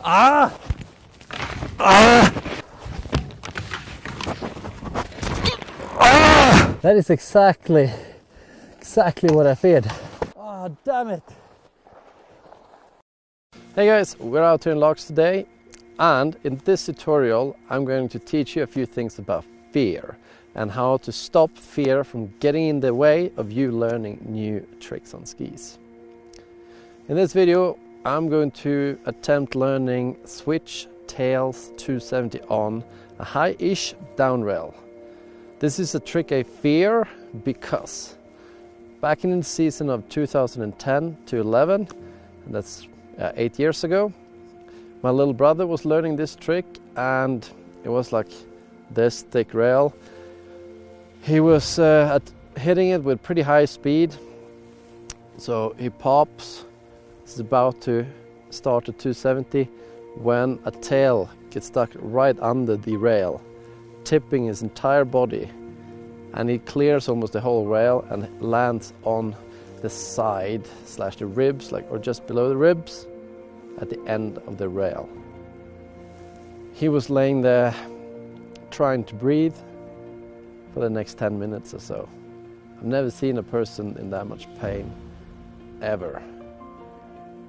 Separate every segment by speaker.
Speaker 1: Ah! Ah! Ah! That is exactly what I feared. Oh, damn it. Hey guys, we're out here in Larks today, and in this tutorial I'm going to teach you a few things about fear and how to stop fear from getting in the way of you learning new tricks on skis. In this video I'm going to attempt learning switch tails 270 on a high-ish down rail. This is a trick I fear because back in the season of 2010 to 11, and that's 8 years ago, my little brother was learning this trick, and it was like this thick rail. He was hitting it with pretty high speed, so he pops. He's about to start at 270 when a tail gets stuck right under the rail, tipping his entire body, and he clears almost the whole rail and lands on the side slash the ribs, or just below the ribs at the end of the rail. He was laying there trying to breathe for the next 10 minutes or so. I've never seen a person in that much pain ever,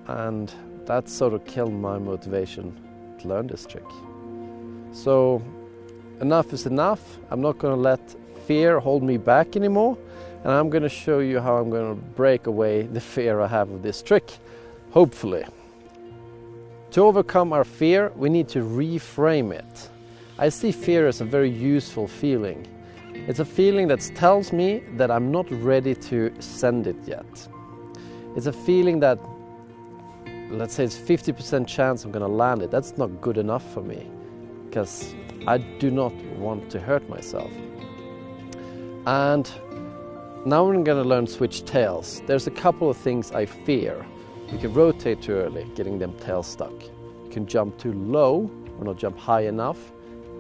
Speaker 1: and that sort of killed my motivation to learn this trick. So enough is enough. I'm not going to let fear hold me back anymore, and I'm going to show you how I'm going to break away the fear I have of this trick, hopefully. To overcome our fear, we need to reframe it. I see fear as a very useful feeling. It's a feeling that tells me that I'm not ready to send it yet. It's a feeling that, let's say it's 50% chance I'm going to land it. That's not good enough for me, because I do not want to hurt myself. And now we're going to learn switch tails. There's a couple of things I fear. You can rotate too early, getting them tails stuck. You can jump too low or not jump high enough,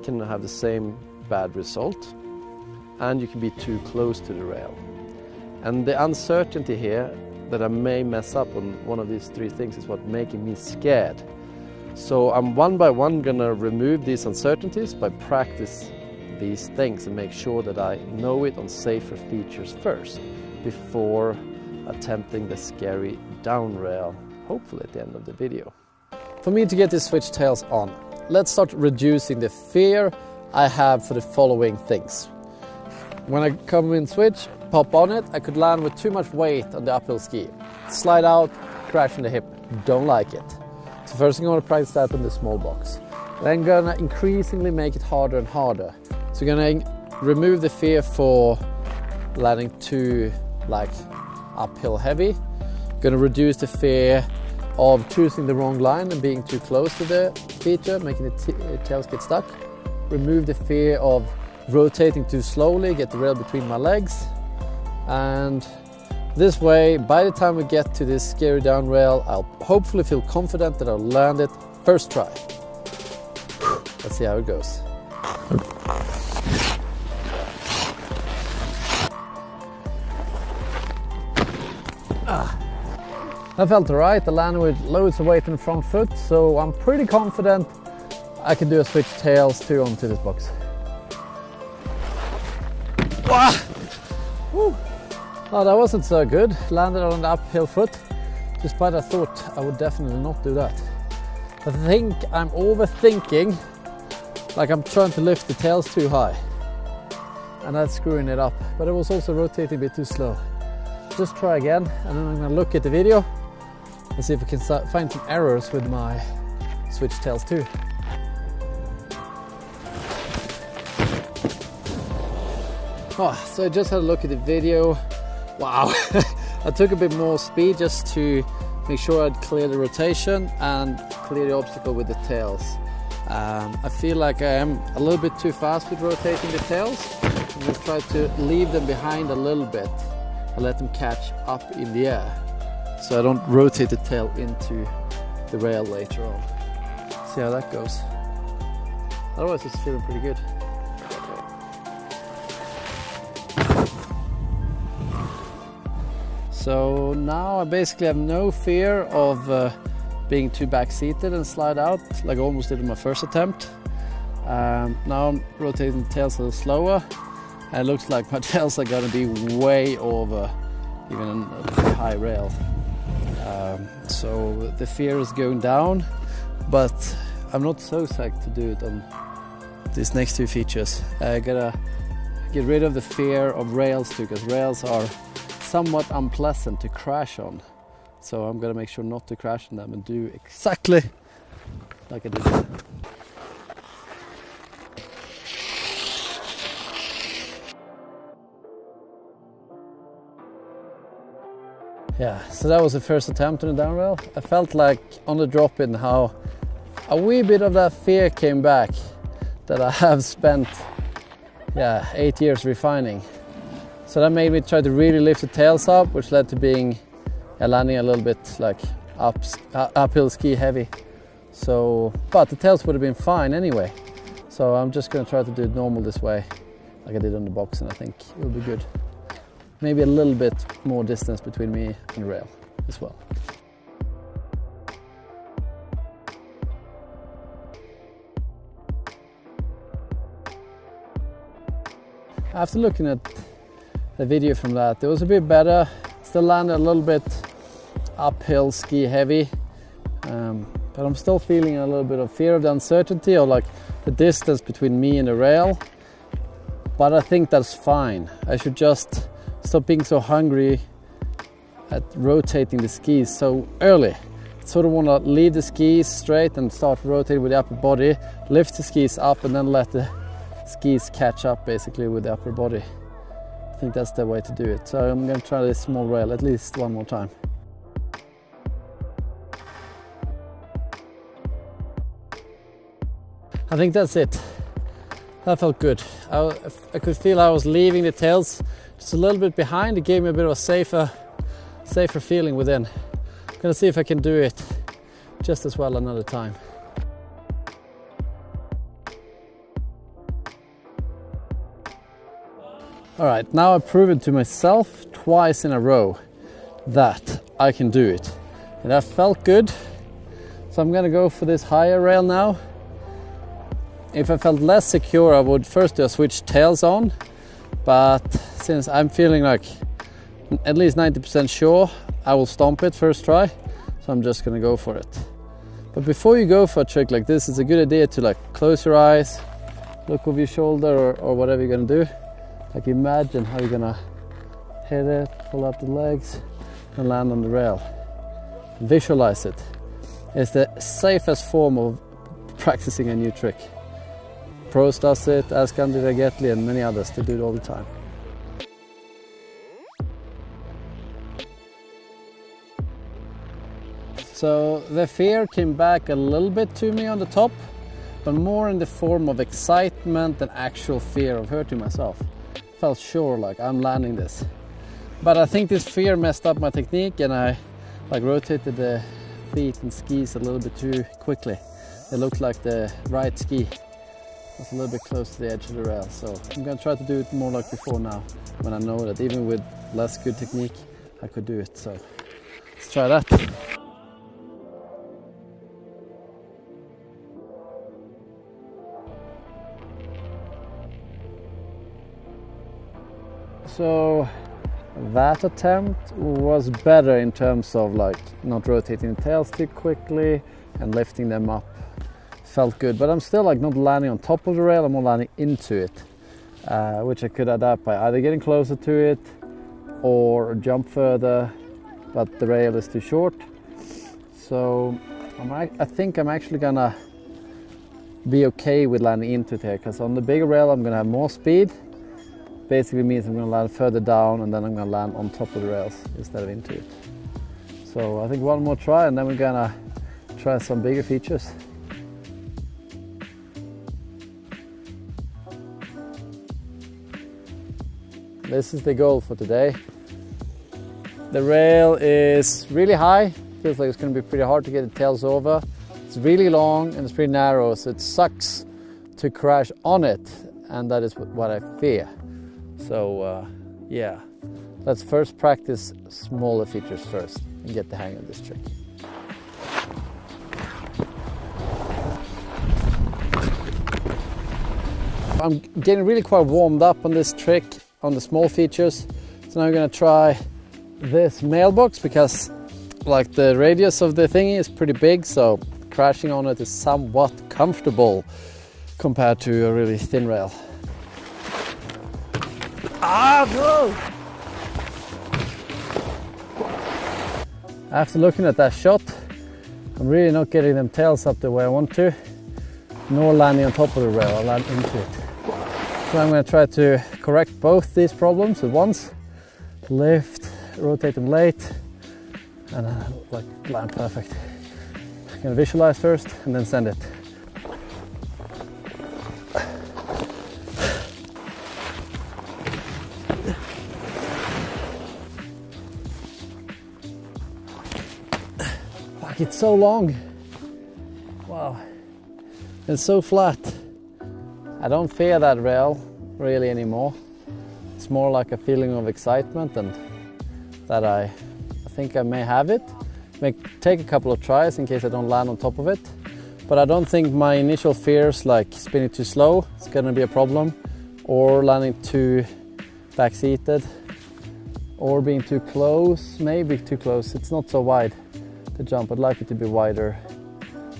Speaker 1: can have the same bad result. And you can be too close to the rail. And the uncertainty here that I may mess up on one of these three things is what's making me scared. So I'm one by one gonna remove these uncertainties by practice these things and make sure that I know it on safer features first before attempting the scary down rail, hopefully at the end of the video. For me to get these switch tails on, let's start reducing the fear I have for the following things. When I come in switch, pop on it, I could land with too much weight on the uphill ski. Slide out, crash in the hip, don't like it. So first thing I want to practice that in the small box. Then gonna increasingly make it harder and harder. So gonna remove the fear for landing too uphill heavy. Gonna reduce the fear of choosing the wrong line and being too close to the feature, making the tails get stuck. Remove the fear of rotating too slowly, get the rail between my legs. And this way, by the time we get to this scary down rail, I'll hopefully feel confident that I'll land it first try. Let's see how it goes. That felt alright. I landed with loads of weight in the front foot, so I'm pretty confident I can do a switch tails 2 onto this box. Oh, that wasn't so good. Landed on the uphill foot, despite I thought I would definitely not do that. I think I'm overthinking, I'm trying to lift the tails too high, and that's screwing it up. But I was also rotating a bit too slow. Just try again, and then I'm going to look at the video and see if I can find some errors with my switch tails too. So I just had a look at the video. Wow, I took a bit more speed just to make sure I'd clear the rotation and clear the obstacle with the tails. I feel like I am a little bit too fast with rotating the tails. I'm going to try to leave them behind a little bit and let them catch up in the air, so I don't rotate the tail into the rail later on. See how that goes. Otherwise it's feeling pretty good. So now I basically have no fear of being too back-seated and slide out, like I almost did in my first attempt. Now I'm rotating the tails a little slower, and it looks like my tails are going to be way over even a high rail. So the fear is going down, but I'm not so psyched to do it on these next two features. I gotta get rid of the fear of rails too, because rails are somewhat unpleasant to crash on. So I'm gonna make sure not to crash on them and do exactly like I did. Yeah, so that was the first attempt on the down rail. I felt like on the drop-in how a wee bit of that fear came back that I have spent 8 years refining. So that made me try to really lift the tails up, which led to being landing a little bit like uphill ski heavy. So, but the tails would have been fine anyway. So I'm just going to try to do it normal this way, like I did on the box, and I think it'll be good. Maybe a little bit more distance between me and rail as well. After looking at the video from that, it was a bit better. Still landed a little bit uphill ski heavy, but I'm still feeling a little bit of fear of the uncertainty or like the distance between me and the rail. But I think that's fine. I should just stop being so hungry at rotating the skis so early. Sort of want to leave the skis straight and start rotating with the upper body, lift the skis up and then let the skis catch up basically with the upper body. I think that's the way to do it. So I'm going to try this small rail at least one more time. I think that's it. That felt good. I could feel I was leaving the tails just a little bit behind. It gave me a bit of a safer feeling within. I'm gonna see if I can do it just as well another time. All right, now I've proven to myself twice in a row that I can do it. And that felt good. So I'm gonna go for this higher rail now. If I felt less secure, I would first do a switch tails on. But since I'm feeling like at least 90% sure, I will stomp it first try. So I'm just gonna go for it. But before you go for a trick like this, it's a good idea to like close your eyes, look over your shoulder or whatever you're gonna do. Like imagine how you're gonna hit it, pull up the legs and land on the rail. Visualize it. It's the safest form of practicing a new trick. Pros does it, as Candida Getli and many others, they do it all the time. So the fear came back a little bit to me on the top, but more in the form of excitement than actual fear of hurting myself. Felt sure like I'm landing this. But I think this fear messed up my technique and I like rotated the feet and skis a little bit too quickly. It looked like the right ski was a little bit close to the edge of the rail. So I'm going to try to do it more like before now, when I know that even with less good technique, I could do it. So let's try that. So that attempt was better in terms of like not rotating the tails too quickly and lifting them up. Felt good, but I'm still like not landing on top of the rail, I'm more landing into it, which I could adapt by either getting closer to it or jump further, but the rail is too short. So I think I'm actually gonna be okay with landing into it here, because on the bigger rail I'm gonna have more speed. Basically means I'm gonna land further down and then I'm gonna land on top of the rails instead of into it. So I think one more try and then we're gonna try some bigger features. This is the goal for today. The rail is really high, feels like it's going to be pretty hard to get the tails over. It's really long and it's pretty narrow, so it sucks to crash on it, and that is what I fear. So yeah, let's first practice smaller features first and get the hang of this trick. I'm getting really quite warmed up on this trick, on the small features. So now I'm going to try this mailbox because like the radius of the thingy is pretty big, so crashing on it is somewhat comfortable compared to a really thin rail. Ah, no! After looking at that shot, I'm really not getting them tails up the way I want to, nor landing on top of the rail. I'll land into it. So I'm going to try to correct both these problems at once. Lift, rotate them late, and like land perfect. I'm going to visualize first and then send it. Fuck, it's so long. Wow. It's so flat. I don't fear that rail really anymore. It's more like a feeling of excitement and that I think I may have it. May take a couple of tries in case I don't land on top of it. But I don't think my initial fears like spinning too slow is going to be a problem, or landing too back-seated, or being too close, maybe too close. It's not so wide, the jump. I'd like it to be wider,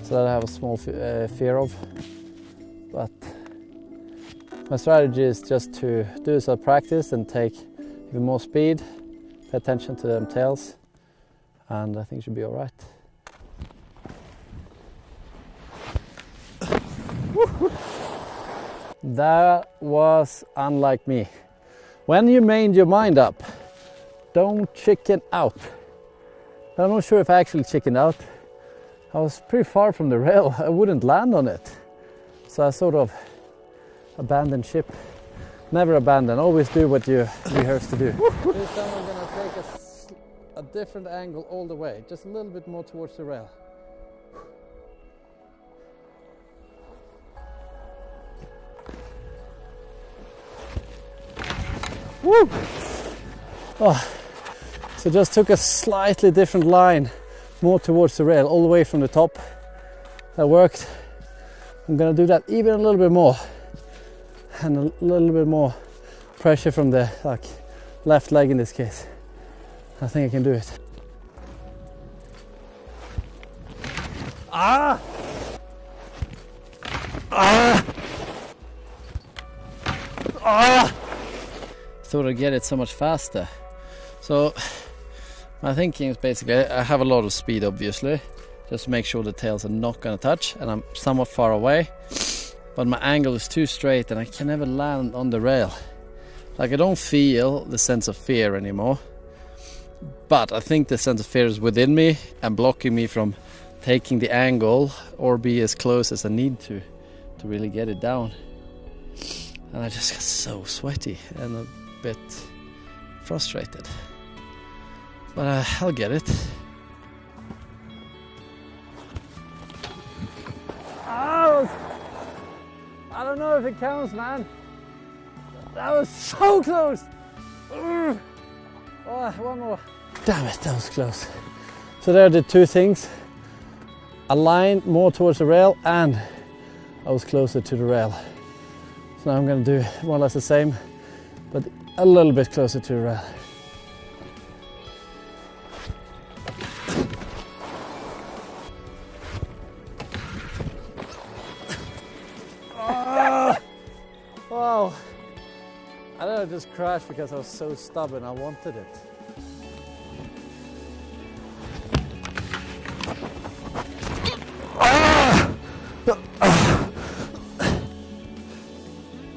Speaker 1: so that I have a small fear of. But my strategy is just to do some practice and take even more speed, pay attention to them tails, and I think it should be all right. That was unlike me. When you made your mind up, don't chicken out. I'm not sure if I actually chickened out. I was pretty far from the rail. I wouldn't land on it. So I sort of abandoned ship. Never abandon, always do what you rehearse to do. This time I'm going to take a different angle all the way, just a little bit more towards the rail. Woo! Oh, so just took a slightly different line, more towards the rail, all the way from the top. That worked. I'm going to do that even a little bit more, and a little bit more pressure from the left leg in this case. I think I can do it. Ah! Ah! Ah! Thought I'd get it so much faster. So my thinking is basically I have a lot of speed, obviously, just to make sure the tails are not going to touch, and I'm somewhat far away, but my angle is too straight and I can never land on the rail. Like, I don't feel the sense of fear anymore, but I think the sense of fear is within me and blocking me from taking the angle or be as close as I need to really get it down. And I just got so sweaty and a bit frustrated, but I'll get it. Oh, I don't know if it counts, man. That was so close. Oh, one more. Damn it, that was close. So there I did two things. I lined more towards the rail and I was closer to the rail. So now I'm going to do more or less the same, but a little bit closer to the rail. Wow. I think I just crashed because I was so stubborn. I wanted it.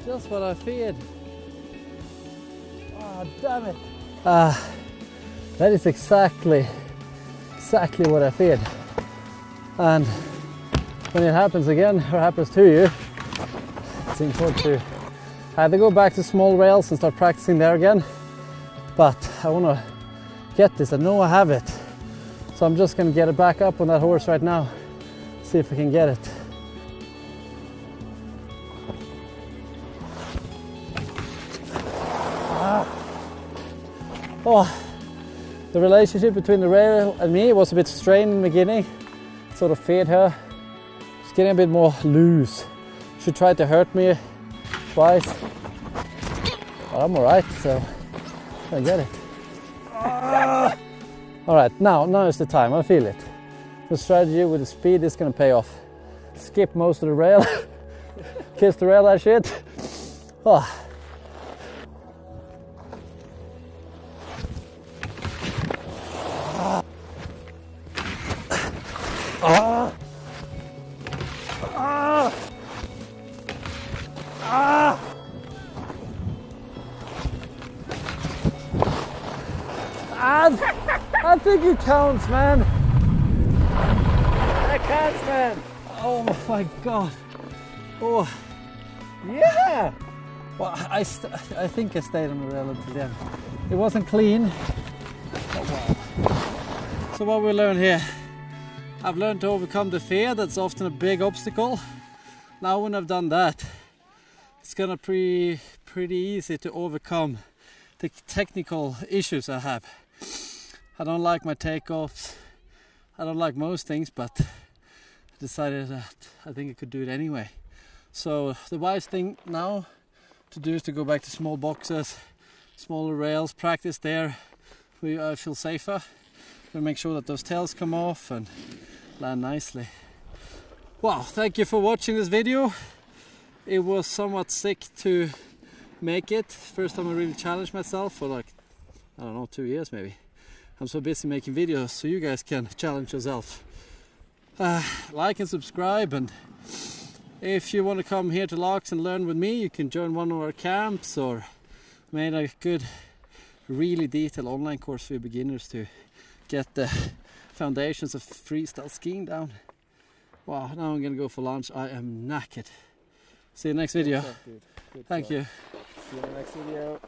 Speaker 1: Just what I feared. Oh, damn it. That is exactly what I feared. And when it happens again, or happens to you, it's important to either go back to small rails and start practicing there again. But I want to get this. I know I have it. So I'm just going to get it back up on that horse right now. See if I can get it. Oh, the relationship between the rail and me was a bit strained in the beginning. Sort of feared her. She's getting a bit more loose. She tried to hurt me twice. But I'm alright, so I get it. Alright, now is the time, I feel it. The strategy with the speed is gonna pay off. Skip most of the rail. Kiss the rail, that shit. Oh. I think it counts, man. That counts, man. Oh my god. Oh, yeah. Well, I think I stayed on the rail until the end. It wasn't clean. Oh wow. So what we learned here, I've learned to overcome the fear. That's often a big obstacle. Now when I've done that, it's gonna be pretty easy to overcome the technical issues I have. I don't like my takeoffs. I don't like most things, but I decided that I think I could do it anyway. So the wise thing now to do is to go back to small boxes, smaller rails, practice there where I feel safer. Gonna make sure that those tails come off and land nicely. Wow, thank you for watching this video. It was somewhat sick to make it. First time I really challenged myself for like, I don't know, 2 years maybe. I'm so busy making videos so you guys can challenge yourself. Like and subscribe, and if you want to come here to Laux and learn with me, you can join one of our camps or made a good, really detailed online course for beginners to get the foundations of freestyle skiing down. Wow, now I'm gonna go for lunch. I am knackered. See you next video.
Speaker 2: Good
Speaker 1: Thank
Speaker 2: job.
Speaker 1: you.
Speaker 2: See you in the next video.